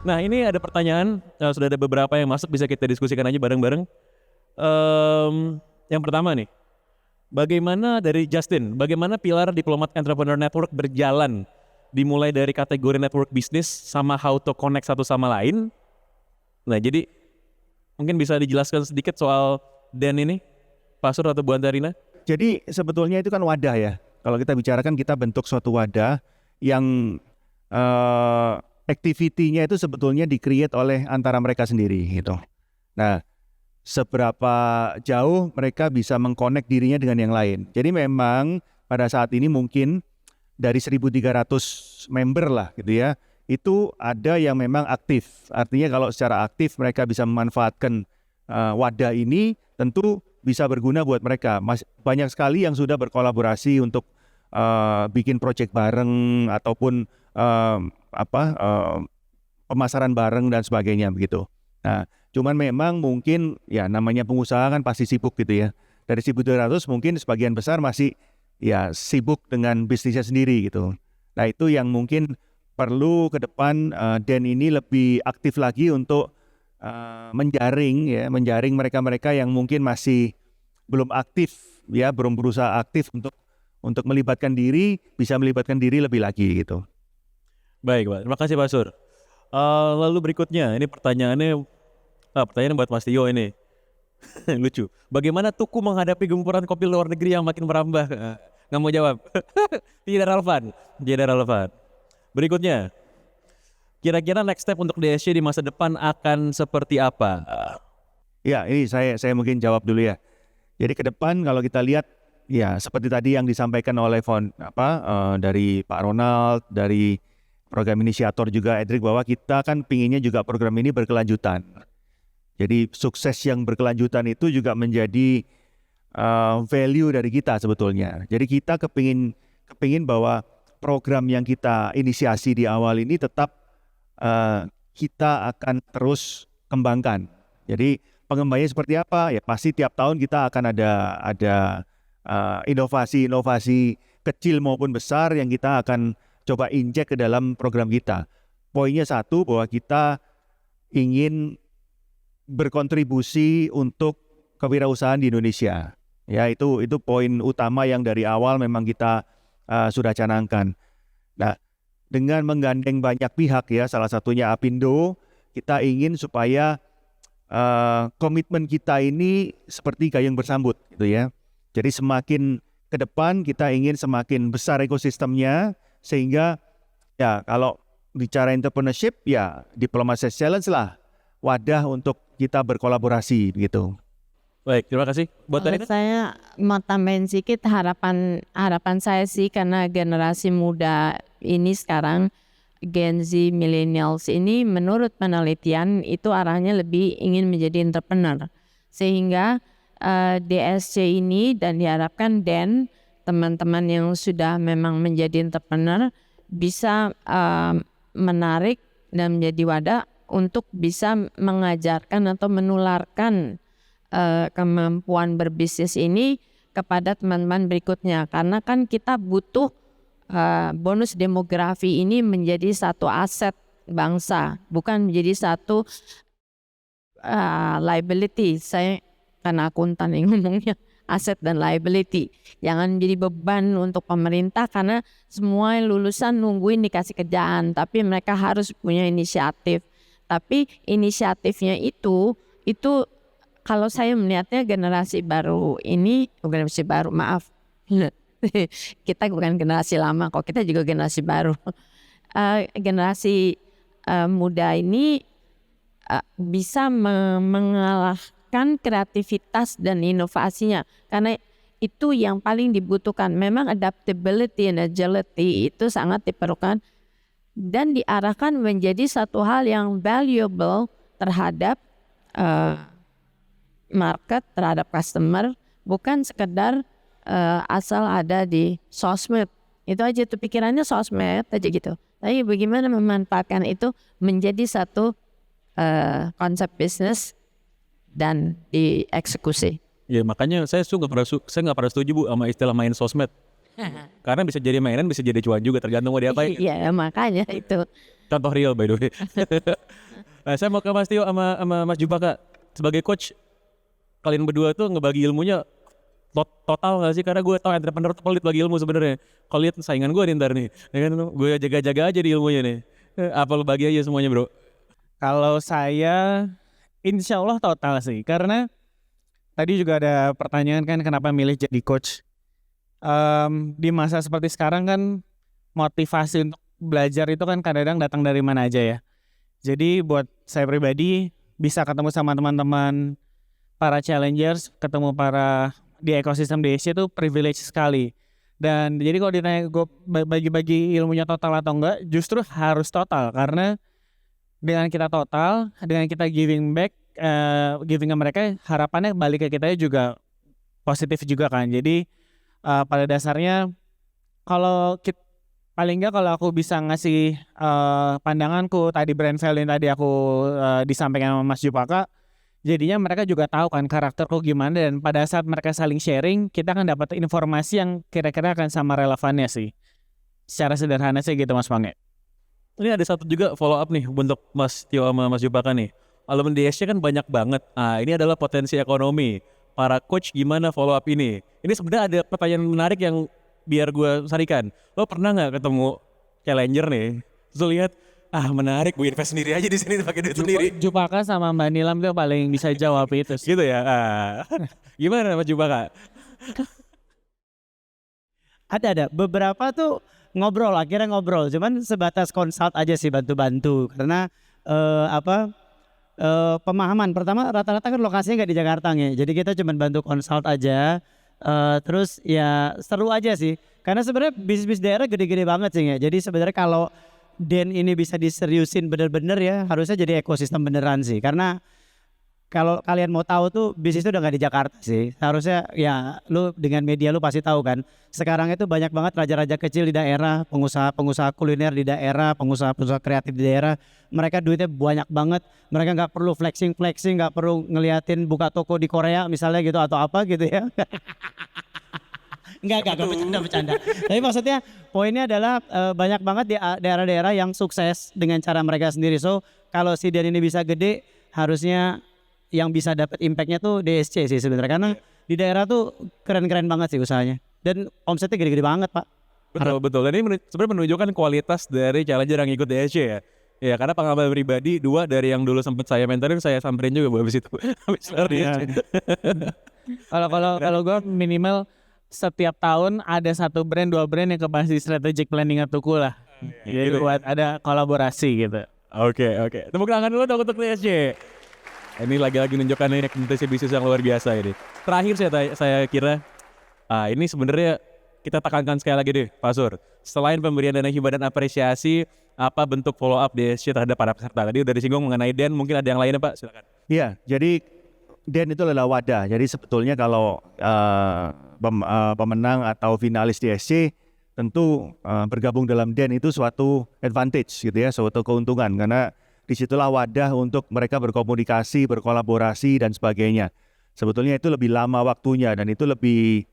Nah ini ada pertanyaan, sudah ada beberapa yang masuk, bisa kita diskusikan aja bareng-bareng. Yang pertama nih, bagaimana dari Justin, bagaimana pilar Diplomat Entrepreneur Network berjalan, dimulai dari kategori network bisnis sama how to connect satu sama lain. Nah jadi mungkin bisa dijelaskan sedikit soal Dan ini, Pak Sur atau Bu Antarina? Jadi sebetulnya itu kan wadah ya. Kalau kita bicarakan kita bentuk suatu wadah yang activity-nya itu sebetulnya di-create oleh antara mereka sendiri gitu. Nah, seberapa jauh mereka bisa mengkonek dirinya dengan yang lain. Jadi memang pada saat ini mungkin dari 1.300 member lah gitu ya, itu ada yang memang aktif. Artinya kalau secara aktif mereka bisa memanfaatkan wadah ini, tentu bisa berguna buat mereka. Banyak sekali yang sudah berkolaborasi untuk bikin project bareng ataupun pemasaran bareng dan sebagainya begitu. Nah, cuman memang mungkin ya namanya pengusaha kan pasti sibuk gitu ya. Dari 1.200 mungkin sebagian besar masih ya sibuk dengan bisnisnya sendiri gitu. Nah itu yang mungkin perlu ke depan Dan ini lebih aktif lagi untuk menjaring mereka-mereka yang mungkin masih belum aktif ya, belum berusaha aktif untuk melibatkan diri, bisa melibatkan diri lebih lagi gitu. Baik Pak, terima kasih Pak Sur. Lalu berikutnya, ini pertanyaan buat Mas Tio ini. Lucu. Bagaimana Tuku menghadapi gempuran kopi luar negeri yang makin merambah? Nggak mau jawab. Tidak relevan. Berikutnya, kira-kira next step untuk DSC di masa depan akan seperti apa? Ya, ini saya mungkin jawab dulu ya. Jadi ke depan kalau kita lihat ya seperti tadi yang disampaikan oleh dari Pak Ronald, dari program inisiator juga Edric, bahwa kita kan pinginnya juga program ini berkelanjutan. Jadi sukses yang berkelanjutan itu juga menjadi value dari kita sebetulnya. Jadi kita kepingin bahwa program yang kita inisiasi di awal ini tetap kita akan terus kembangkan. Jadi pengembangannya seperti apa? Ya pasti tiap tahun kita akan ada inovasi-inovasi kecil maupun besar yang kita akan coba injek ke dalam program kita. Poinnya satu, bahwa kita ingin berkontribusi untuk kewirausahaan di Indonesia. Ya, itu poin utama yang dari awal memang kita sudah canangkan. Nah, dengan menggandeng banyak pihak ya, salah satunya Apindo, kita ingin supaya komitmen kita ini seperti gayung bersambut gitu ya. Jadi semakin ke depan kita ingin semakin besar ekosistemnya, sehingga ya kalau bicara entrepreneurship ya Diplomat Sales Challenge lah wadah untuk kita berkolaborasi gitu. Baik, terima kasih. Buat Tarina? Saya mau tambahin sedikit harapan saya sih, karena generasi muda ini sekarang Gen Z, millennials ini menurut penelitian itu arahnya lebih ingin menjadi entrepreneur. Sehingga DSC ini dan diharapkan Dan, teman-teman yang sudah memang menjadi entrepreneur bisa menarik dan menjadi wadah untuk bisa mengajarkan atau menularkan kemampuan berbisnis ini kepada teman-teman berikutnya. Karena kan kita butuh bonus demografi ini menjadi satu aset bangsa, bukan menjadi satu liability. Saya karena akuntan yang ngomongnya aset dan liability. Jangan menjadi beban untuk pemerintah, karena semua lulusan nungguin dikasih kerjaan, tapi mereka harus punya inisiatif. Tapi inisiatifnya itu kalau saya melihatnya generasi baru ini, kita bukan generasi lama kok, kita juga generasi baru. Generasi muda ini bisa mengalahkan kreativitas dan inovasinya, karena itu yang paling dibutuhkan. Memang adaptability and agility itu sangat diperlukan dan diarahkan menjadi satu hal yang valuable terhadap market, terhadap customer, bukan sekedar asal ada di sosmed. Itu aja tuh pikirannya, sosmed aja gitu. Tapi bagaimana memanfaatkan itu menjadi satu konsep bisnis dan dieksekusi. Ya makanya saya nggak pernah setuju Bu sama istilah main sosmed. Karena bisa jadi mainan, bisa jadi cuan juga, tergantung mau diapain. Iya, makanya itu. Contoh real by the way. Nah, saya mau ke Mas Tio sama Mas Jupaka. Sebagai coach, kalian berdua tuh ngebagi ilmunya total gak sih? Karena gue tau entrepreneur tuh pelit bagi ilmu sebenarnya. Kalau lihat saingan gue nih ntar nih, ya kan gue jaga-jaga aja di ilmunya nih. Apa lu bagi aja semuanya bro? Kalau saya insya Allah total sih, karena tadi juga ada pertanyaan kan kenapa milih jadi coach. Di masa seperti sekarang kan motivasi untuk belajar itu kan kadang-kadang datang dari mana aja ya. Jadi buat saya pribadi bisa ketemu sama teman-teman para challengers, ketemu para di ekosistem DSC itu privilege sekali. Dan jadi kalau ditanya gue bagi-bagi ilmunya total atau enggak, justru harus total, karena dengan kita total, dengan kita giving back, giving ke mereka, harapannya balik ke kita juga positif juga kan. Jadi pada dasarnya kalau paling enggak kalau aku bisa ngasih pandanganku tadi, brand value yang tadi aku disampaikan sama Mas Jupaka, jadinya mereka juga tahu kan karakterku gimana, dan pada saat mereka saling sharing kita akan dapat informasi yang kira-kira akan sama relevannya sih. Secara sederhana sih gitu Mas Pange. Ini ada satu juga follow up nih untuk Mas Tio sama Mas Jupaka nih. Alumni DSC kan banyak banget. Nah, ini adalah potensi ekonomi. Para coach gimana follow up ini? Ini sebenarnya ada pertanyaan menarik yang biar gue sarikan. Lo pernah nggak ketemu challenger nih? Terus lo lihat, menarik, gue invest sendiri aja di sini pakai duit sendiri. Jupaka sama Mbak Nilam tuh paling bisa jawab itu sih. Gitu ya. Gimana Mas Jupaka? Ada beberapa tuh akhirnya ngobrol, cuman sebatas consult aja sih, bantu-bantu, karena pemahaman pertama rata-rata kan lokasinya nggak di Jakarta ya, jadi kita cuma bantu consult aja. Terus ya seru aja sih, karena sebenarnya bisnis daerah gede-gede banget sih ya. Jadi sebenarnya kalau Den ini bisa diseriusin bener-bener ya, harusnya jadi ekosistem beneran sih. Karena kalau kalian mau tahu tuh bisnis itu udah nggak di Jakarta sih. Harusnya ya lu dengan media lu pasti tahu kan. Sekarang itu banyak banget raja-raja kecil di daerah, pengusaha kuliner di daerah, pengusaha kreatif di daerah. Mereka duitnya banyak banget. Mereka nggak perlu flexing, nggak perlu ngeliatin buka toko di Korea misalnya gitu atau apa gitu ya. Enggak bercanda. Tapi maksudnya poinnya adalah banyak banget di daerah-daerah yang sukses dengan cara mereka sendiri. So kalau si Dan ini bisa gede, harusnya yang bisa dapat impactnya tuh DSC sih sebenarnya, karena di daerah tuh keren-keren banget sih usahanya, dan omsetnya gede-gede banget Pak. Betul. Dan ini sebenarnya menunjukkan kualitas dari challenger yang ikut DSC ya. Ya karena pengalaman pribadi, 2 dari yang dulu sempat saya mentorin, saya samperin juga habis itu. Habis DSC. Kalau gue minimal setiap tahun ada 1 brand 2 brand yang kebahas di strategic planning tuku lah. Jadi buat ada kolaborasi gitu. Oke. Tepuk tangan dulu dong untuk DSC. Ini lagi-lagi menunjukkan ini rekomendasi bisnis yang luar biasa ini. Terakhir saya kira, ini sebenarnya kita tekankan sekali lagi deh, Pak Sur. Selain pemberian dana hibah dan apresiasi, apa bentuk follow up DSC terhadap para peserta? Tadi udah disinggung mengenai Den, mungkin ada yang lainnya Pak, silakan. Iya, jadi Den itu adalah wadah. Jadi sebetulnya kalau pemenang atau finalis DSC tentu bergabung dalam Den itu suatu advantage gitu ya, suatu keuntungan, karena disitulah wadah untuk mereka berkomunikasi, berkolaborasi dan sebagainya. Sebetulnya itu lebih lama waktunya, dan itu lebih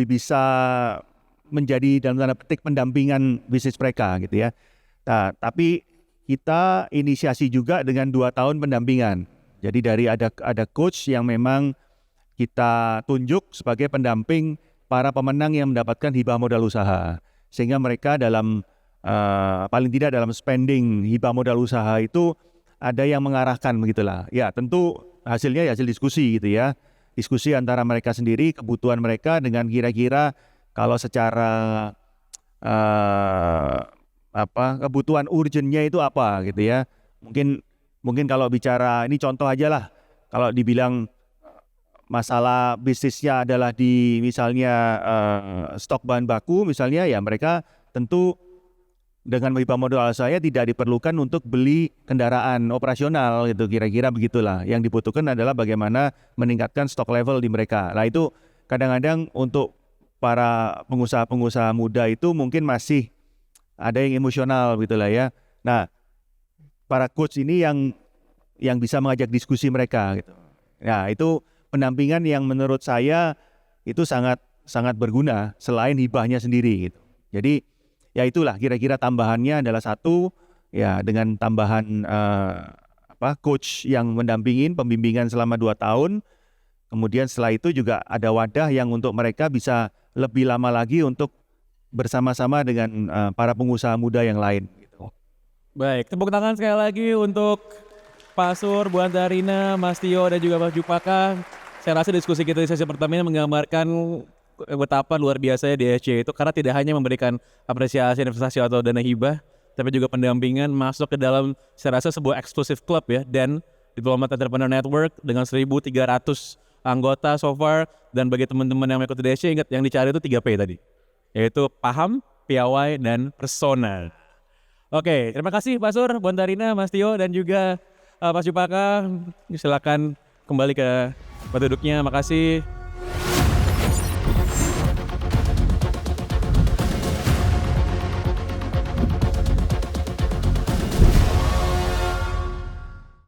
bisa menjadi dalam tanda petik pendampingan bisnis mereka gitu ya. Nah, tapi kita inisiasi juga dengan 2 tahun pendampingan. Jadi dari ada coach yang memang kita tunjuk sebagai pendamping para pemenang yang mendapatkan hibah modal usaha, sehingga mereka dalam paling tidak dalam spending hibah modal usaha itu ada yang mengarahkan begitulah. Ya tentu hasilnya ya hasil diskusi gitu ya. Diskusi antara mereka sendiri, kebutuhan mereka dengan kira-kira kalau secara kebutuhan urgentnya itu apa gitu ya. Mungkin kalau bicara, ini contoh aja lah, kalau dibilang masalah bisnisnya adalah di misalnya stok bahan baku misalnya, ya mereka tentu dengan hibah modal saya tidak diperlukan untuk beli kendaraan operasional gitu, kira-kira begitulah. Yang dibutuhkan adalah bagaimana meningkatkan stok level di mereka. Nah itu kadang-kadang untuk para pengusaha-pengusaha muda itu mungkin masih ada yang emosional gitulah ya. Nah para coach ini yang bisa mengajak diskusi mereka gitu. Nah itu pendampingan yang menurut saya itu sangat sangat berguna selain hibahnya sendiri gitu. Jadi ya itulah kira-kira tambahannya adalah satu ya dengan tambahan coach yang mendampingin pembimbingan selama 2 tahun. Kemudian setelah itu juga ada wadah yang untuk mereka bisa lebih lama lagi untuk bersama-sama dengan para pengusaha muda yang lain gitu. Baik, tepuk tangan sekali lagi untuk Pak Sur, Bu Antarina, Mas Tio dan juga Mas Jupaka. Saya rasa diskusi kita di sesi pertama ini menggambarkan betapa luar biasanya DSC itu karena tidak hanya memberikan apresiasi investasi atau dana hibah, tapi juga pendampingan masuk ke dalam saya rasa sebuah eksklusif klub ya, dan Diplomat Entrepreneur Network dengan 1.300 anggota so far. Dan bagi teman-teman yang mengikuti DSC, ingat yang dicari itu 3P tadi, yaitu paham, piawai, dan persona. Oke, terima kasih Pak Sur, Bu Antarina, Mas Tio, dan juga Mas Jupaka. Silakan kembali ke tempat duduknya. Makasih.